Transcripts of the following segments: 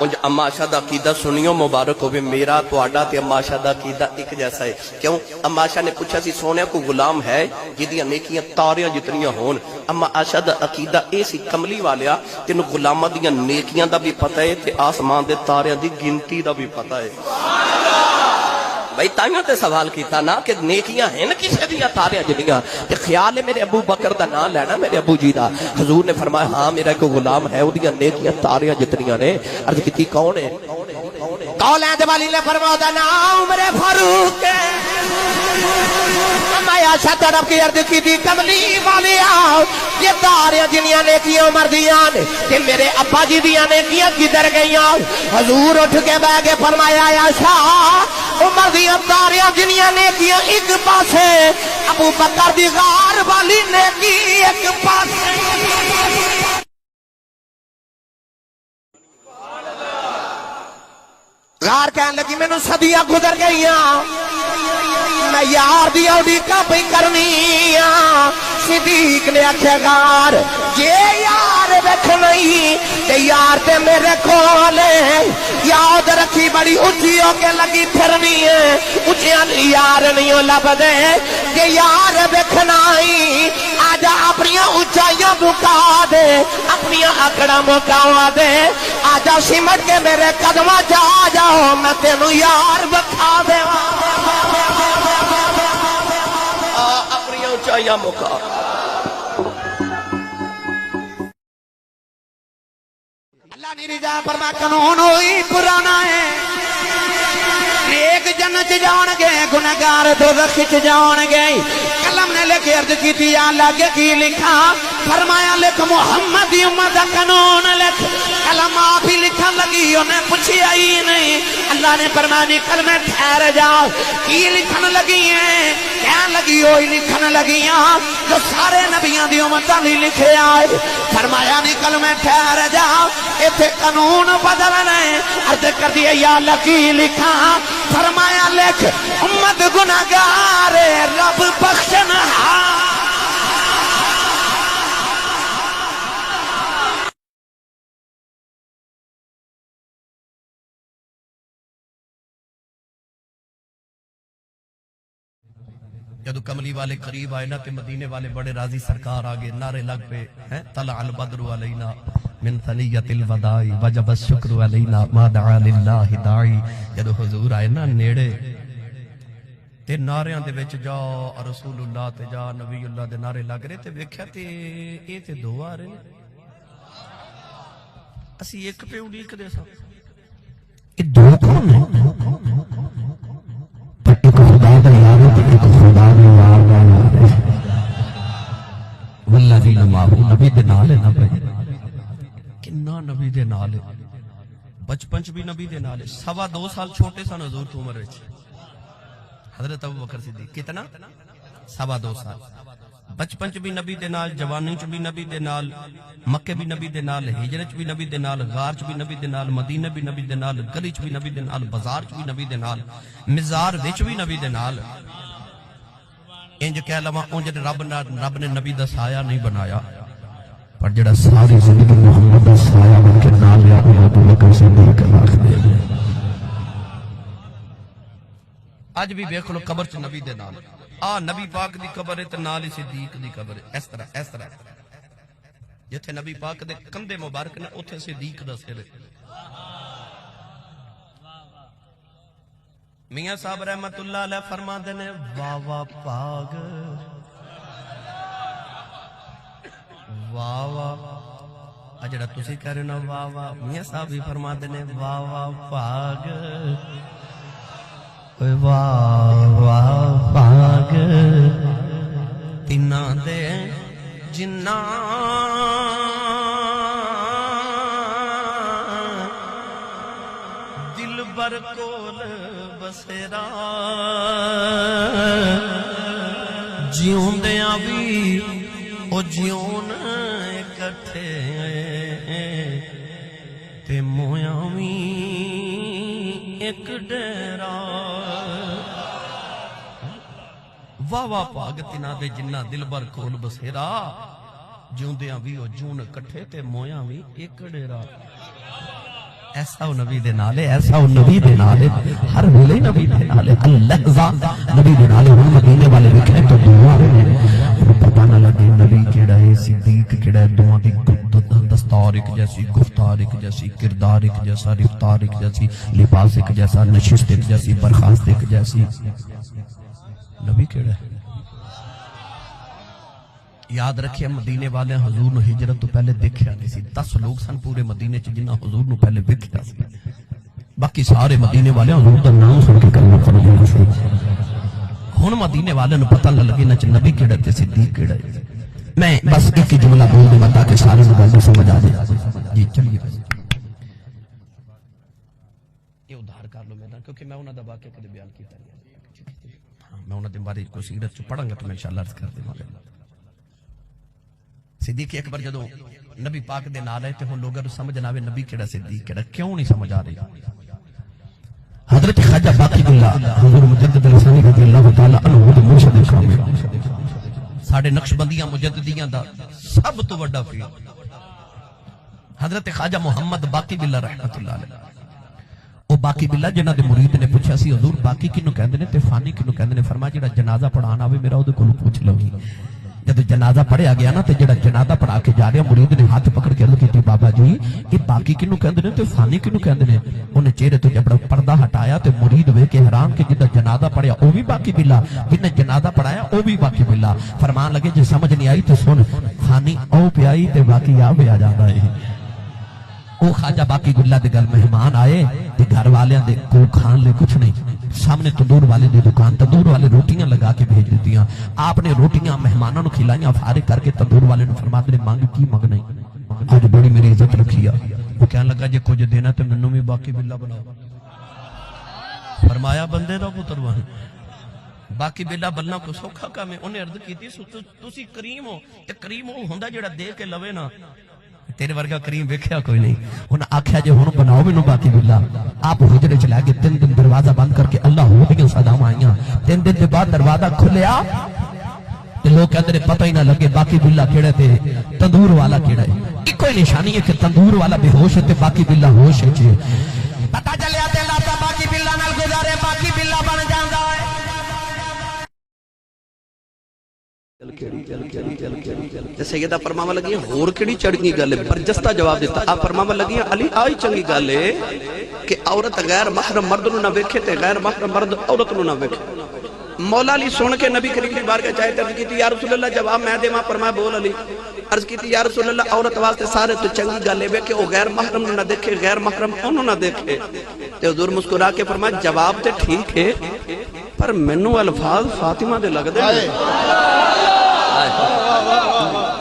انج اما عائشہ دا عقیدہ سنیو مبارک ہوئے میرا تواڈا تے اما عائشہ دا عقیدہ ایک جیسا ہے کیوں اما عائشہ نے پوچھا سی سونے کو غلام ہے جدیاں نیکیاں تاریاں جتنیاں ہون اما عائشہ دا عقیدہ اے سی کملی والیا تینوں غلاماں دیاں نیکیاں دا بھی پتہ ہے تے آسمان دے تاریاں دی گنتی دا بھی پتہ ہے بھائی تائیوں تے سوال کیتا نا کہ نیکیاں ہیں نا کسے دیا تاریاں جنیاں تے خیال ہے میرے ابو بکر دا نام لینا میرے ابو جی دا حضور نے فرمایا ہاں میرا کوئی غلام ہے وہ دیا نیکیاں تاریاں جتنیاں نے عرض کی کون ہے قولین دے والی نے فرمایا دا نام عمر فاروق ہے اما عائشہ طرف کی عرض کی تھی کملی والی آؤ یہ تاریاں جنیاں نیکیاں عمر دیاں نے کہ میرے ابا جی دیاں نیکیاں کدھر گئیاں حضور اٹھ کے بہ کے فرمایا عائشہ عمر دیاں تاریاں جنیاں نیکیاں ایک پاسے ابو بکر دی غار والی نیکی ایک پاسے غار کہنے لگی میں نے صدیاں گزر گئیاں میں یار دیا اڈیکا پہ کرنی صدیق نے آکھے غار جے یار ویکھ نہیں تے یار تے میرے کھولے یاد رکھی بڑی اچھی ہو کے لگی پھرنی ہے اچھیاں یار نہیں ہو لب دے جے یار ویکھنا ہی آجا اپنیاں اچھائیاں مکا دے اپنیاں اکڑا مکاوا دے آجا سمٹ کے میرے قدمہ جا جاؤ میں تینوں یار بکھا دے اپنی اونچائیاں مکا اللہ نے رضا فرما قانون ہوئی پرانا ہے نیک جنت جان گے گنہگار دوزخ چ جان گے قلم نے لکھ عرض کی تھی اللہ کے کی لکھا فرمایا لکھ محمد دی امت دا قانون لکھ قلم آپ ہی لکھن لگی انہیں پوچھی آئی نہیں اللہ نے فرمایا کلمہ ٹھہر جاؤ کی لکھن لگی ہیں کہن لگی ہوئی لکھن لگی ہیں جو سارے نبیاں دی امت علی لکھے آئے فرمایا نہیں کلمہ ٹھہر جاؤ ایتھے قانون بدلنے عرض کر دیا یا اللہ کی لکھا فرمایا لکھ امت گناہگار رب بخشنہار جدو کملی والے قریب آئے نا تے مدینے والے بڑے راضی سرکار آگے نعرے لگ پہ طلع البدر علینا من ثنیت الوداعی وجب الشکر علینا ما دعا للہ داعی جدو حضور آئے نا نیڑے تے نعریاں دے وچ جا رسول اللہ تے جا نبی اللہ دے نعرے لگ رہے تے ویکھیا تے اے تے دو آ رہے اسی ایک پہ اڑیک دے سا یہ دو کون ہیں پر ایک خدا دا یار ہے ایک خدا دا یار دا یار ہے والذین معہو نبی دے نال ہے نا بھائی کنا نبی دے نال ہے بچپن چ بھی نبی دے نال ہے 2.25 سال چھوٹے سن حضور تو عمر وچ حضرت ابو بکر صدیق کتنا 2.25 سال بچپن چ بھی نبی دے نال جوانی چ بھی نبی دے نال مکے بھی نبی دے نال ہجرت چ بھی نبی دے نال غار چ بھی نبی دے نال مدینہ بھی نبی دے نال گلی چ بھی نبی دے نال بازار چ بھی نبی دے نال مزار وچ بھی نبی دے نال انج کہہ لواں انج رب نے نبی دا سایہ نہیں بنایا پر جڑا ساری زندگی محمد دا سایہ بن کے نال لیا وہ ابو بکر صدیق اللہ دے اج بھی دیکھ لو قبر چ نبی دے نال نبی پاک دی قبر ہے تے نال ہی صدیق دی قبر ہے اس طرح جتھے نبی پاک دے کندھے مبارک نے اوتھے صدیق دا سر ہے میاں صاحب رحمت اللہ علیہ فرماندے نے واہ واہ پاگ واہ واہ جڑا تسی کہہ رہے ہو واہ واہ میاں صاحب بھی فرماندے نے واہ واہ پاگ واہ واہ پاگ تینا دے جنہ دل بر کول بسیرا جیوں دیاں بھی او جیون اکٹھے تے مویاں بھی ایک ڈیرا واہ واہ پاگ تینا دے جنہ دل بر کول بسیرا جیوں دیاں بھی او جون کٹھے تے مویاں بھی ایک ڈیرا ایسا وہ نبی دے نالے، ایسا وہ نبی دے نالے، ہر ویلے نبی دے نالے، اللحظہ نبی دے نالے، ہن مدینے والے وکھے تو دعا رہے ہیں، پتہ نہ لگے نبی کیڑا ہے، صدیق کیڑا ہے، دعا دی دستار ایک جیسی، گفتار ایک جیسی، کردار ایک جیسا، رفتار ایک جیسی، لباس ایک جیسا، نشست ایک جیسی، برخاست ایک جیسی، نبی کیڑا ہے؟ یاد رکھے مدینے والے حضور نو ہجرت تو پہلے دیکھیا نہیں سی، 10 لوگ سن پورے مدینے چ جنہ حضور نو پہلے دیکھیا سی، باقی سارے مدینے والے حضور دا نام سن کے کلمہ پڑھدے سی۔ ہن مدینے والے نو پتہ نہ لگے نہ نبی کیڑا تے صدیق کیڑا ہے۔ میں بس ایک ہی جملہ بول دوں تاکہ سارے نو گل سمجھ آ جائے۔ جی چلیے یہ ادھار کر لو میدان، کیونکہ میں انہاں دا واقعہ کدے بیان کیتا نہیں، ہاں میں انہاں دے بارے کوئی سیرت چ پڑھاں گا تو میں انشاءاللہ عرض کر دوں گا۔ صدیق اکبر جدو نبی پاک دے نال ہے تے ہن لوگاں نوں سمجھ نہ آوے نبی کیڑا صدیق کیڑا، کیوں نہیں سمجھ آ رہی؟ حضرت خواجہ باقی باللہ حضور مجدد الثانی رضی اللہ تعالی عنہ دے مرشد کامل، ساڈے نقشبندیاں مجددیاں دا سب تو بڑا پیر حضرت خواجہ محمد باقی باللہ رحمت اللہ علیہ، او باقی باللہ جنہاں دے مرید نے پوچھا سی حضور باقی کینوں کہندے نے تے فانی کینوں کہندے نے؟ فرمایا جڑا جنازہ پڑھان آوے میرا اودے کولوں پوچھ لو۔ جب جنازہ پڑھیا گیا نا تے جڑا جنازہ پڑھا کے جا رہا مرید نے ہاتھ پکڑ کے عرض کیتی بابا جی یہ باقی کینوں کہندے نے تے فانی کینوں کہندے نے؟ انہیں چہرے تو جب پردہ ہٹایا تے مرید ویکھ کے حیران کہ جدا جنازہ پڑھیا او بھی باقی باللہ، جن نے جنازہ پڑھایا او بھی باقی باللہ۔ فرمان لگے جے سمجھ نہیں آئی تے سن، فانی او پیائی تے باقی آ پیا جاندا ہے۔ او خواجہ باقی باللہ دے گل مہمان آئے تے گھر والیاں دے کو کھان لے کچھ نہیں، سامنے تندور والے دی دکان، تندور والے روٹیاں لگا کے بھیج دیتیاں، آپ نے روٹیاں مہمانوں نو کھلائیاں، فارغ کر کے تندور والے نو فرماتے نے مانگ کی منگنا ہے، آج بڑی میری عزت رکھی ہے۔ وہ کہنے لگا جے کچھ دینا تے منوں بھی باقی باللہ بناؤ۔ فرمایا بندے دا پتر وہاں باقی باللہ بننا کو سوکھا کام ہے۔ انہیں عرض کی تھی تسی کریم ہو تے کریم ہو ہوندا جڑا دے کے لوے نا، تیرے ورگا کریم ویکھیا کوئی نہیں۔ انہاں آکھیا جے ہن بناؤ مینوں باقی باللہ۔ آپ حجرے چ لے کے 3 دن دروازہ بند کر کے اللہ ہو دیاں صداواں آئیاں، 3 دن دے بعد دروازہ کھلیا تے لوگ کہندے نے پتہ ہی نہ لگے باقی باللہ کیڑا تے تندور والا کیڑا ہے۔ ایک کوئی نشانی ہے کہ تندور والا بے ہوش ہے تے باقی باللہ ہوش ہے۔ جی پتہ چلیا تے اللہ تا باقی باللہ نال گزارے باقی باللہ بن جاندا ہے۔ سیدہ فرماوا لگی ہور کیڑی چڑھنی گل ہے؟ برجستہ جواب دیتا۔ آپ فرماوا لگی علی آئی چنگی گل ہے کہ عورت غیر محرم مرد نو نہ ویکھے تے غیر محرم مرد عورت نو نہ ویکھے۔ مولا علی سن کے نبی کریم دی بارگاہ چاہے عرض کیتی یا رسول اللہ جواب میں دیواں؟ فرمایا بول علی۔ عرض کیتی یا رسول اللہ عورت واسطے سارے تو چنگی گل ہے کہ وہ غیر محرم نو نہ دیکھے، غیر محرم انہوں نہ دیکھے۔ تے حضور مسکرا کے فرمایا جواب تے ٹھیک ہے پر مینوں الفاظ فاطمہ دے لگدے نے۔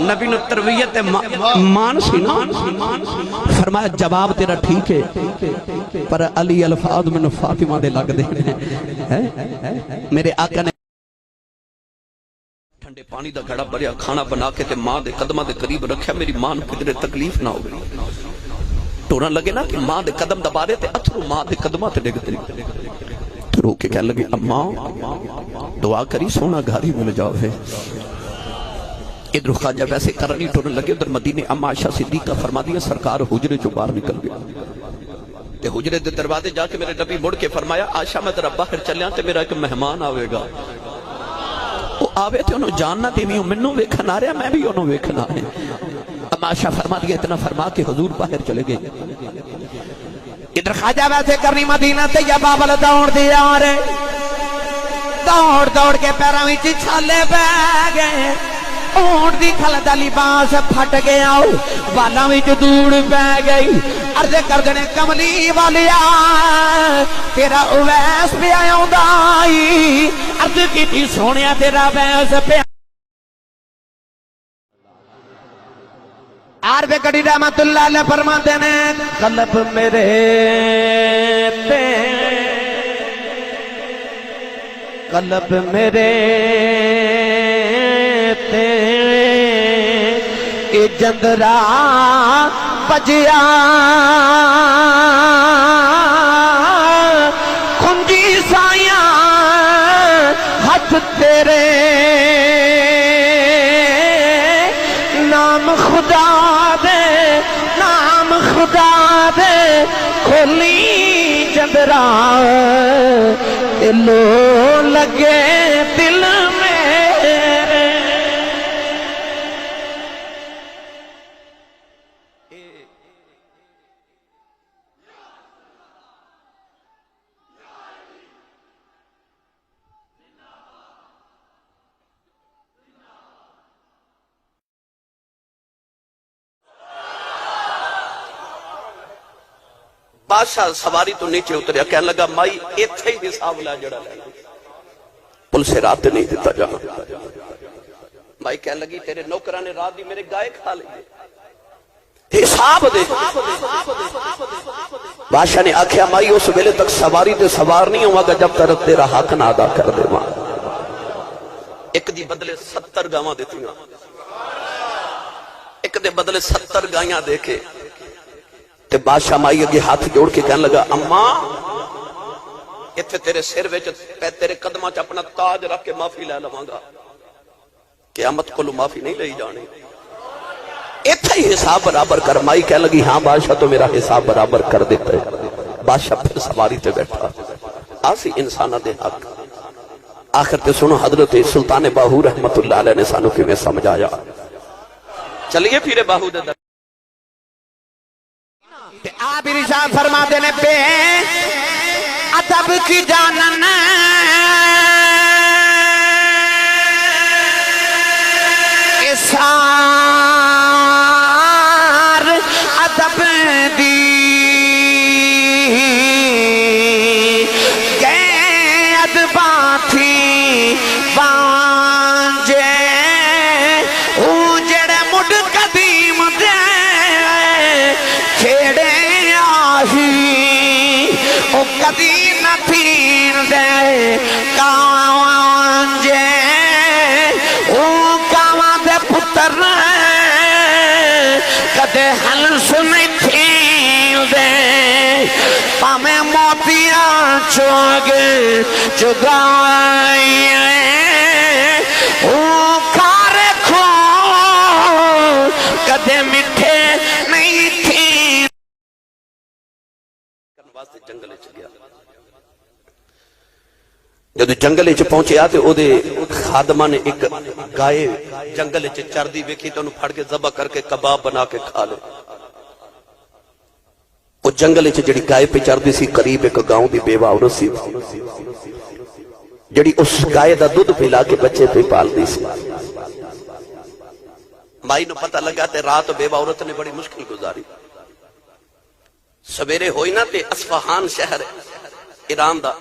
نبی نو تربیت مان سی نا، فرمایا جواب تیرا ٹھیک ہے پر علی الفاظ میں فاطمہ دے لگ دے۔ میرے آقا نے ٹھنڈے پانی دا گھڑا بھریا، کھانا بنا کے تے ماں دے قدمہ دے قریب رکھیا، میری ماں نو کدھر تکلیف نہ ہوگی۔ ٹورن لگے نا کہ ماں دے قدم دبا دے تے اتھرو ماں دے قدمہ تے ڈگتے تو رو کے کہنے لگے اماں دعا کری سونا گھاری مل جاؤ ہے۔ ادھر خواجہ ویسے کرنی ٹورن لگے، ادھر مدینے اما عائشہ صدیقہ فرما دیا سرکار حجرے جو باہر نکل گیا تے حجرے دے دروازے جا کے میرے نبی مڑ کے فرمایا عائشہ میں ذرا باہر چلیاں تے میرا ایک مہمان آوے گا، وہ آوے تے انہوں جاننا تے میں منوں ویکھن آ رہا میں بھی انہوں ویکھن آ رہا۔ اما عائشہ فرما دیا، اتنا فرما کے حضور باہر چلے گئے۔ ادھر خواجہ ویسے کرنی مدینہ طیبہ ول دوڑ دے آ رہے، دوڑ دوڑ کے پیراں وچ چھالے پے گئے، اونٹ دی کھل دا لباس پھٹ گیا، والاں وچ دھوڑ پے گئی۔ عرض کردے نے کملی والیا تیرا اویس پیا آوندا ائی، عرض کیتی سونیا تیرا اویس پیا۔ عارف کڑی رحمت اللہ علیہ فرماتے نے قلب میرے تے قلب میرے تے اے جندرا بجیا کھنجی سایاں ہاتھ تیرے نام خدا دے نام خدا دے کھولی چندرا لو لگے دل میں بادشاہ سواری تو نیچے اتریا کہنے لگا مائی ایتھے ہی حساب لا جڑا لے پل سے رات نہیں دیتا جانا مائی کہنے لگی تیرے نوکران نے رات دی میرے گائے کھا لئے حساب دے بادشاہ نے آکھیا مائی اس ویلے تک سواری تے سوار نہیں ہوں گا جب تک تیرا حق نہ ادا کر دے ماں ایک دی بدلے 70 گاواں دیتی گا ایک دے بدلے 70 گائیاں دے کے تے بادشاہ مائی اگے ہاتھ جوڑ کے کہنے لگا اماں ایتھے تیرے سر وچ تیرے قدماں چ اپنا تاج رکھ کے معافی لے لواں گا قیامت کولوں معافی نہیں لئی جانی ایتھے ہی حساب برابر کر مائی کہنے لگی ہاں بادشاہ تو میرا حساب برابر کر دیتا ہے بادشاہ پھر سواری تے بیٹھا آسی انسانہ دے حق آخر تے سنو حضرت سلطان باہو رحمت اللہ علیہ نے سانو کی میں سمجھایا چلیے پھر باہو دے در آپ ارشاد فرما دینے پہ ادب کی جانن اسار ادب دی گئے ادبا تھی بانجے جڑے مڈ قدیم دے چھیڑے او کدی نہ پھیر دے کانجے او کاواں دے پتر کدے ہنس نہیں پھیر دے پامیں موتیاں چوگے چگائیں او کھارے کھو کدے مٹھے نہیں تھی جنگل چ گیا جدو جنگل چ پہنچیا تے او دے خادمہ نے ایک گائے جنگل چ چردی ویکھی تے انہوں پھڑ کے ذبح کر کے کباب بنا کے کھا لے وہ جنگل چ جڑی گائے پہ چردی سی قریب ایک گاؤں دی بیوہ عورت سی جڑی اس گائے دا دودھ پلا کے بچے پہ پال دی سی مائی نو پتہ لگا تے رات بیوہ عورت نے بڑی مشکل گزاری سویرے ہوئی نا تے اصفہان شہر ایران دا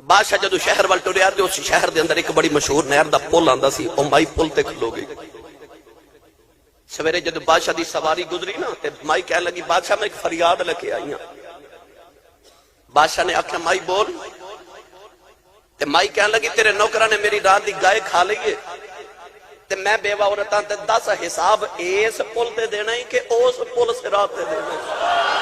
بادشاہ جدو شہر وال ٹریا تے اس شہر دے اندر ایک بڑی مشہور نہر دا پل آندا سی او مائی پل تے کھلو گئی سویرے جدو بادشاہ دی سواری گزری نا تے مائی کہنے لگی بادشاہ میں ایک فریاد لے کے آئی ہوں بادشاہ نے آکھا مائی بول تے مائی کہنے لگی تیرے نوکرہ نے میری رات دی گائے کھا لئیے تے میں بیوہ عورتاں تے 10 حساب اس پل تے دینا ہی کہ اس پل سے رات تے دینا